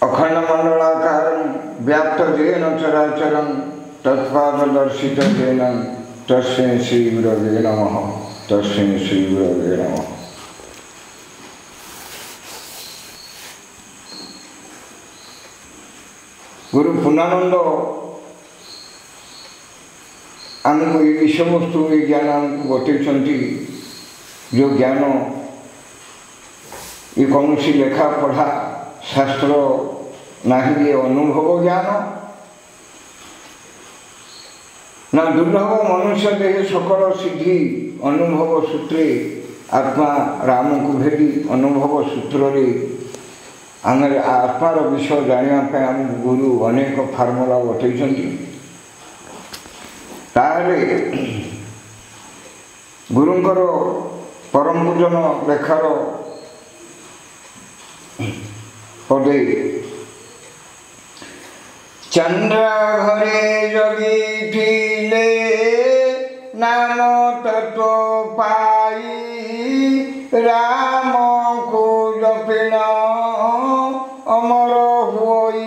अखंडमंडलाकारं व्याप्तदेन चराचरं तत्पाददर्शितं येन तस्मै श्रीगुरवे नमः। तस्मै श्रीगुरवे नमः। गुरु पूर्णानंद आमको ये विषय वस्तु ये ज्ञान आमको बतई, जो ज्ञान ये कौन सी लेखा पढ़ा शास्त्र नहीं, ये अनुभव ज्ञान ना दुर्लभ मनुष्य देह सकल सिद्धि अनुभव सूत्रे आत्मा राम को भेदी अनुभव सूत्र आम आत्मार विषय जानापी आम गुरु अनेक फार्मुला बतई। गुरुंकर परम पूजन लेखार पदे चंद्र घरे जगिथिले नाम तत्व पाई राम को जपिण अमर हुई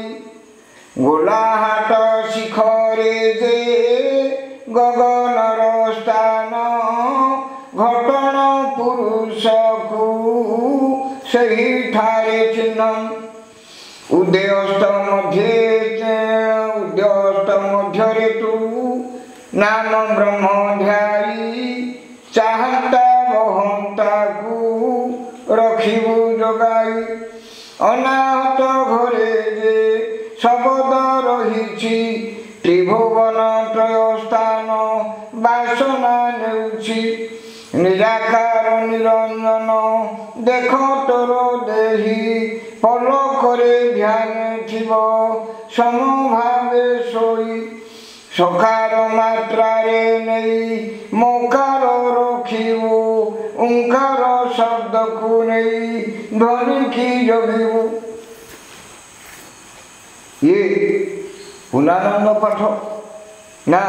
गोलाहाट शिखरे जे गगनर स्थान घटन पुरुष को सही ठारे चिन्ह उदयस्त मध्य तू नाम ब्रह्म ध्याई चाहता बहंता को रखिबु जगाई अनाहत घरे जे शब्द रही त्रिभुवन त्रय स्थान बासना नेउछि निराकार निरंजन देख तोर देही पलकरे ध्यान थिब समभावे सोई सकार मात्रारे नहीं मोकार रखिबु ओंकार शब्द को नहीं ध्वनि की जगिबु। ये पूर्णानंद पाठ ना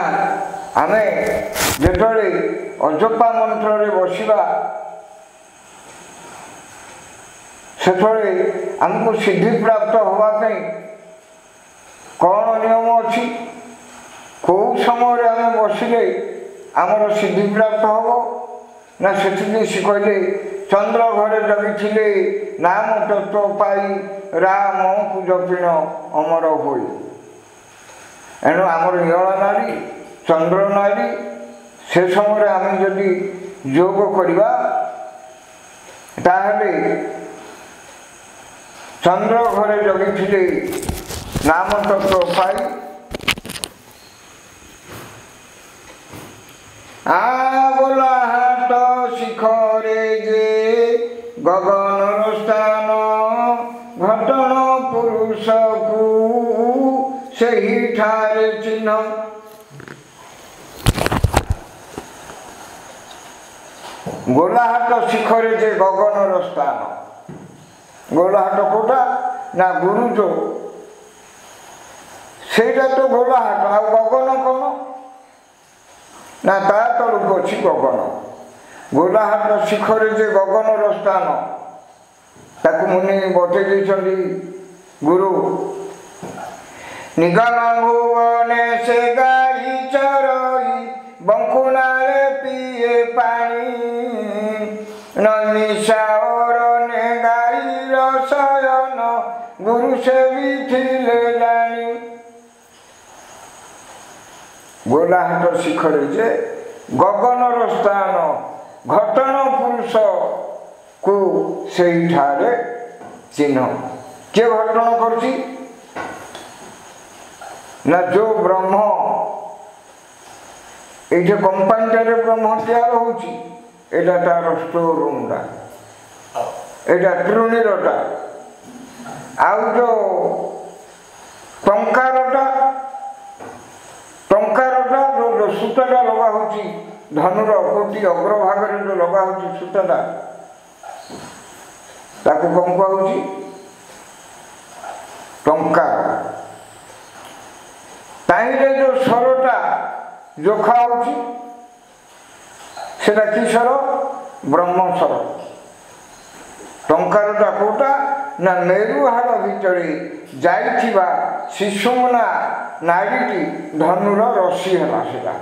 आमे जेतरे अजपा मंत्र रे बसिबा सेतरे हमको सिद्धि प्राप्त होवा पई कौन नियम अच्छी कौ समय आम बसिले आमर सिद्धि प्राप्त हो ना से कहले चंद्र घरे जगिथिले नाम तत्व पाई राम को जपिण अमर होई एणु आमर नियला नारी चंद्र नारी से समय आम जदि योग करवा ताहले चंद्र घरे जगिथिले नाम तत्व पाई गोलाहाट शिखरे जे गगनर स्थान घटन पुरुष को सही ठारे चिन्ह गोलाहाट शिखरे जे गगनर स्थान गोलाहाट कोटा ना गुरु जो सेटा तो गोलाहाट आ गगन कौन ना ता तलुक अच्छी गगन गोलाहाट शिखरे जे गगनर स्थान ताकू मुनि बतई देछंती गुरु निगम भुवने से गाई चरई बंकुनारे पिए पानी ननिशावर ने गाई रसयन गुरु से भी थिले जानी गोलाहाट शिखरे जे गगनर स्थान घटन पुरुष को सही ठारे चिन्ह किए घटन करछि ना जो ब्रह्म ये कंपानी ब्रह्म तैयार होछि एटा तार स्टोर रूम टा एटा त्रिणीरटा आउ जो टंकारटा जो सूताटा लगा होछि धनुर कोटी अग्रभाग जो लगा होछि सूताटा ताको कौन कहूँ टंकार ताहिरे जो स्वरटा जोखा होछि सेटा कि स्वर ବ୍ରହ୍ମସ୍ୱର। ଟଙ୍କାରଟା କେଉଁଟା ନା ମେରୁହାଡ଼ ଭିତରେ ଯାଇଥିବା ଶିଶୁମନା ନାଡ଼ିଟି ଧନୁର ରଶି ହେଲା। ସେଟା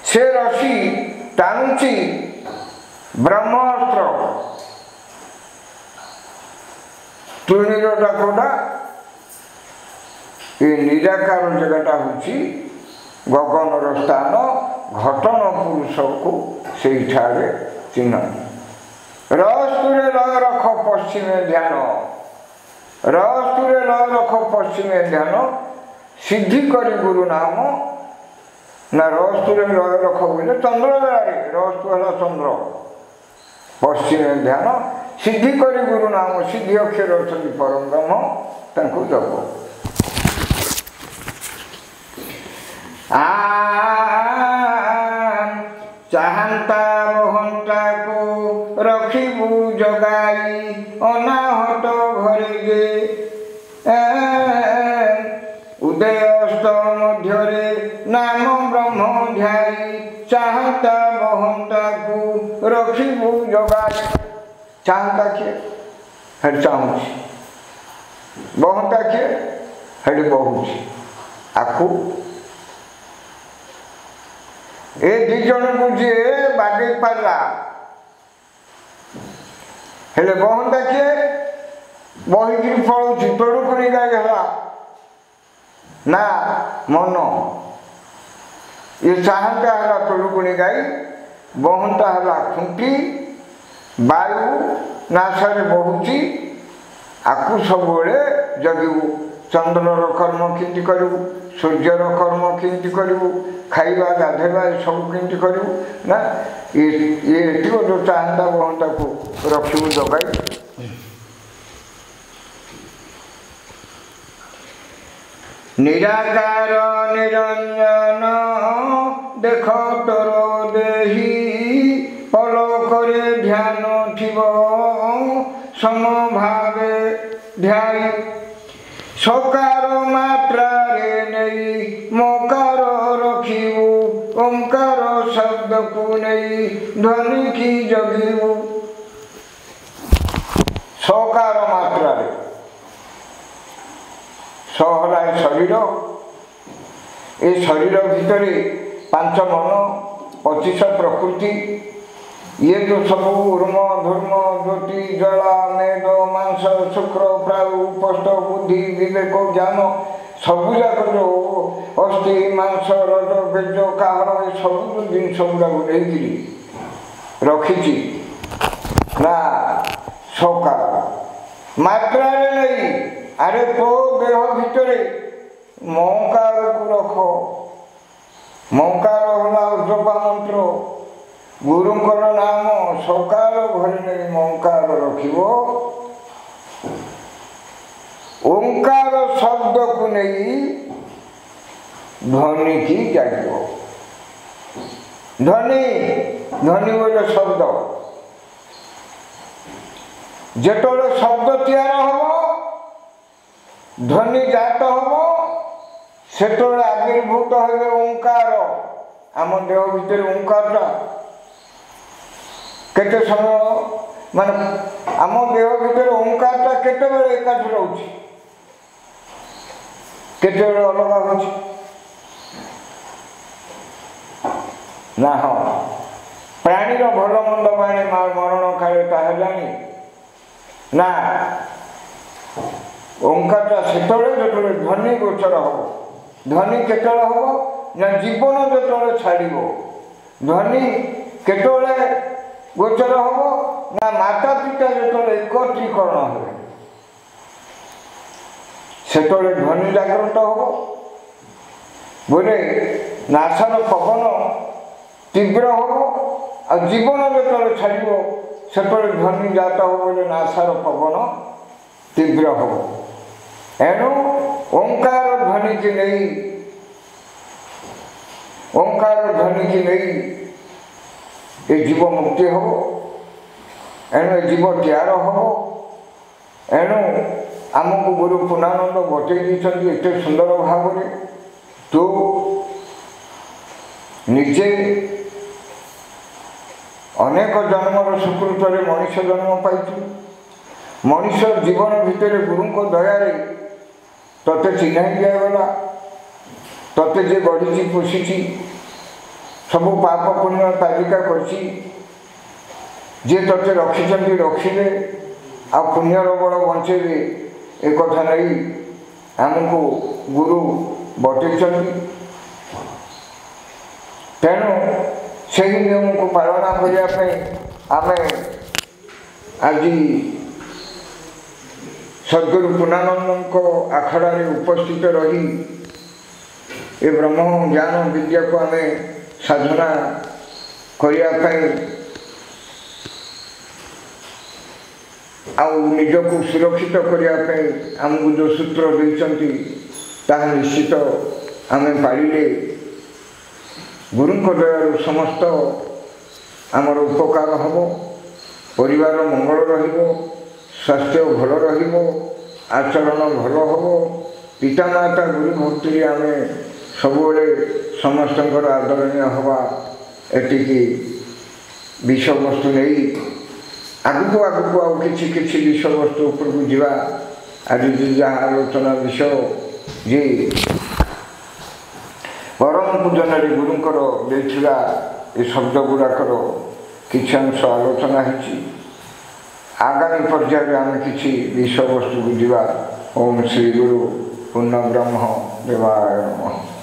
ସେ ରଶି ଟାଣୁଛି ବ୍ରହ୍ମାସ୍ତ୍ର। ତୁଣୀରଟା କେଉଁଟା ଏ ନିରାକାର ଜାଗାଟା ହେଉଛି ଗଗନର ସ୍ଥାନ। ଘଟନ ପୁରୁଷକୁ ସେଇଠାରେ ଚିହ୍ନ। ରସ୍ତୁରେ ଲୟ ରଖ ପଶ୍ଚିମେ ଧ୍ୟାନ। ରସ୍ତୁରେ ଲୟ ରଖ ପଶ୍ଚିମେ ଧ୍ୟାନ। ସିଦ୍ଧି କରି ଗୁରୁ ନାମ। ନା ରସ୍ତୁରେ ଲୟ ରଖ ବୋଇଲେ ଚନ୍ଦ୍ର ବେଳାରେ। ରସ୍ତୁ ହେଲା ଚନ୍ଦ୍ର। ପଶ୍ଚିମେ ଧ୍ୟାନ ସିଦ୍ଧି କରି ଗୁରୁ ନାମ। ସିଦ୍ଧି ଅକ୍ଷର ଅଛନ୍ତି ପରମ ବ୍ରହ୍ମ, ତାଙ୍କୁ ଜପ। ଚାହାନ୍ତା ବହନ୍ତାକୁ ରଖିବୁ ଜଗାଇ ଅନାହତ ଘରେ ଯେ। ଉଦୟ ଅସ୍ତ ମଧ୍ୟରେ ନାମ ବ୍ରହ୍ମ ଧ୍ୟାଇ ଚାହାନ୍ତା ବହନ୍ତାକୁ ରଖିବୁ ଜଗାଇ। ଚାହାନ୍ତା କିଏ? ହେଠି ଚାହୁଁଛି। ବହନ୍ତା କିଏ? ହେଠି ବହୁଛି। ଆକୁ ଏ ଦି ଜଣକୁ ଯିଏ ବାଗେଇ ପାରିଲା, ହେଲେ ବହନ୍ତା କିଏ? ବହିକିରି ପଳଉଛି। ତୋଡ଼ୁକୁଣି ଗାଈ ହେଲା ନା ମନ। ଏ ଚାହାନ୍ତା ହେଲା ତୋଡ଼ୁକୁଣି ଗାଈ, ବହନ୍ତା ହେଲା ଖୁଣ୍ଟି। ବାୟୁ ନାଶରେ ବହୁଛି। ଆକୁ ସବୁବେଳେ ଜଗିବୁ। ଚନ୍ଦ୍ରର କର୍ମ କେମିତି କରିବୁ, ସୂର୍ଯ୍ୟର କର୍ମ କେମିତି କରିବୁ, ଖାଇବା ଗାଧୋଇବା ଏସବୁ କେମିତି କରିବୁ ନା ଏଠି ଗୋଟେ ଚାହାନ୍ତା ବହନ୍ତାକୁ ରଖିବୁ ଜଗାଇ। ନିରାକାର ନିରଞ୍ଜନ ଦେଖ ତୋର ଦେହି ପଲକରେ ଧ୍ୟାନ ଥିବ ସମଭାବେ ଧ୍ୟାଇ। ସକାର ମାତ୍ରାରେ ନେଇ ମକାର ରଖିବୁ ଓଙ୍କାର ଶବ୍ଦକୁ ନେଇ ଧ୍ୱନିକି ଜଗିବୁ। ସକାର ମାତ୍ରାରେ ହେଲା ଶରୀର। ଏ ଶରୀର ଭିତରେ 5 ମନ 25 ପ୍ରକୃତି। ଇଏ ତ ସବୁ ଉର୍ମ ଧର୍ମ ଜ୍ୟୋତି ଜଳ ମେଦ ମାଂସ ଶୁକ୍ର ପ୍ରାୟୁ ଉପସ୍ଥ ବୁଦ୍ଧି ବିବେକ ଜ୍ଞାନ ସବୁ ଯାକ ଯେଉଁ ଅସ୍ଥି ମାଂସ ରଜ ବେଜ କାହାର ଏ ସବୁ ଜିନିଷ ଗୁଡ଼ାକୁ ନେଇକିରି ରଖିଛି ନା ସକାର ମାତ୍ରାରେ ନେଇ। ଆରେ ତୋ ଦେହ ଭିତରେ ମଙ୍କାରକୁ ରଖ। ମଙ୍କାର ହେଲା ଜପ ମନ୍ତ୍ର। ଗୁରୁଙ୍କର ନାମ ସକାର ଘରେ ନେଇ ମଙ୍କାର ରଖିବ। ଓଙ୍କାର ଶବ୍ଦକୁ ନେଇ ଧ୍ୱନିକି ଜାଣିବ। ଧ୍ୱନି ଧ୍ୱନି ବୋଇଲେ ଶବ୍ଦ। ଯେତେବେଳେ ଶବ୍ଦ ତିଆର ହବ, ଧ୍ୱନି ଜାତ ହବ, ସେତେବେଳେ ଆବିର୍ଭୂତ ହେବେ ଓଙ୍କାର। ଆମ ଦେହ ଭିତରେ ଓଙ୍କାରଟା କେତେ ସମୟ ମାନେ ଆମ ଦେହ ଭିତରେ ଓଙ୍କାରଟା କେତେବେଳେ ଏକାଠି ରହୁଛି, କେତେବେଳେ ଅଲଗା ହେଉଛି ନା? ହଁ, ପ୍ରାଣୀର ଭଲ ମନ୍ଦ ପାଇଁ ମରଣ କାଳେ ତାହା ଜାଣି ନା। ଓଙ୍କାରଟା ସେତେବେଳେ ଯେତେବେଳେ ଧ୍ୱନି ଗୋଚର ହବ। ଧ୍ୱନି କେତେବେଳେ ହବ ନା ଜୀବନ ଯେତେବେଳେ ଛାଡ଼ିବ। ଧ୍ୱନି କେତେବେଳେ ଗୋଚର ହବ ନା ମାତା ପିତା ଯେତେବେଳେ ଏକତ୍ରୀକରଣ ହେବେ, ସେତେବେଳେ ଧ୍ୱନି ଜାଗ୍ରତ ହବ। ବୋଲେ ନାସାର ପବନ ତୀବ୍ର ହବ। ଆଉ ଜୀବନ ଯେତେବେଳେ ଛାଡ଼ିବ, ସେତେବେଳେ ଧ୍ୱନି ଜାତ ହବ ବୋଲେ ନାସାର ପବନ ତୀବ୍ର ହବ। ଏଣୁ ଓଙ୍କାର ଧ୍ୱନିକି ନେଇ ଏ ଜୀବ ମୁକ୍ତି ହବ। ଏଣୁ ଏ ଜୀବ ତିଆର ହବ। ଏଣୁ ଆମକୁ ଗୁରୁ ପୂର୍ଣ୍ଣାନନ୍ଦ ବତେଇ ଦେଇଛନ୍ତି ଏତେ ସୁନ୍ଦର ଭାବରେ। ତୁ ନିଜେ ଅନେକ ଜନ୍ମର ସୁକୃତରେ ମଣିଷ ଜନ୍ମ ପାଇଛୁ। ମଣିଷ ଜୀବନ ଭିତରେ ଗୁରୁଙ୍କ ଦୟାରେ ତୋତେ ଚିହ୍ନାଇ ଦିଆଗଲା। ତୋତେ ଯେ ଗଢ଼ିଛି ପୋଷିଛି, ସବୁ ପାପ ପୁଣ୍ୟ ତାଲିକା କରିଛି, ଯିଏ ତୋତେ ରଖିଛନ୍ତି ରଖିବେ ଆଉ ପୁଣ୍ୟର ବଳ ବଞ୍ଚେଇବେ, ଏ କଥା ନେଇ ଆମକୁ ଗୁରୁ ବତେଇଛନ୍ତି। ତେଣୁ ସେହି ନିୟମକୁ ପାଳନ କରିବା ପାଇଁ ଆମେ ଆଜି ସଦ୍ଗୁରୁ ପୂର୍ଣ୍ଣାନନ୍ଦଙ୍କ ଆଖଡ଼ାରେ ଉପସ୍ଥିତ ରହି ଏ ବ୍ରହ୍ମ ଜ୍ଞାନ ବିଦ୍ୟାକୁ ଆମେ ସାଧନା କରିବା ପାଇଁ ଆଉ ନିଜକୁ ସୁରକ୍ଷିତ କରିବା ପାଇଁ ଆମକୁ ଯେଉଁ ସୂତ୍ର ଦେଇଛନ୍ତି ତାହା ନିଶ୍ଚିତ ଆମେ ପାଳିଲେ ଗୁରୁଙ୍କ ଦୟାରୁ ସମସ୍ତ ଆମର ଉପକାର ହେବ, ପରିବାର ମଙ୍ଗଳ ରହିବ, ସ୍ୱାସ୍ଥ୍ୟ ଭଲ ରହିବ, ଆଚରଣ ଭଲ ହେବ। ପିତାମାତା ଗୁରୁ ଭକ୍ତିରେ ଆମେ ସବୁବେଳେ ସମସ୍ତଙ୍କର ଆଦରଣୀୟ ହେବା। ଏତିକି ବିଷୟବସ୍ତୁ ନେଇ ଆଗକୁ ଆଗକୁ ଆଉ କିଛି କିଛି ବିଷୟବସ୍ତୁ ଉପରକୁ ଯିବା। ଆଜି ଯାହା ଆଲୋଚନା ବିଷୟ ଯେ ପରମ ପୂଜନରେ ଗୁରୁଙ୍କର ଦେଇଥିବା ଏ ଶବ୍ଦ ଗୁଡ଼ାକର କିଛି ଅଂଶ ଆଲୋଚନା ହେଇଛି। ଆଗାମୀ ପର୍ଯ୍ୟାୟରେ ଆମେ କିଛି ବିଷୟବସ୍ତୁକୁ ଯିବା। ଓମ୍ ଶ୍ରୀ ଗୁରୁ ପୂର୍ଣ୍ଣ ବ୍ରହ୍ମ ଦେବାୟ ନମଃ।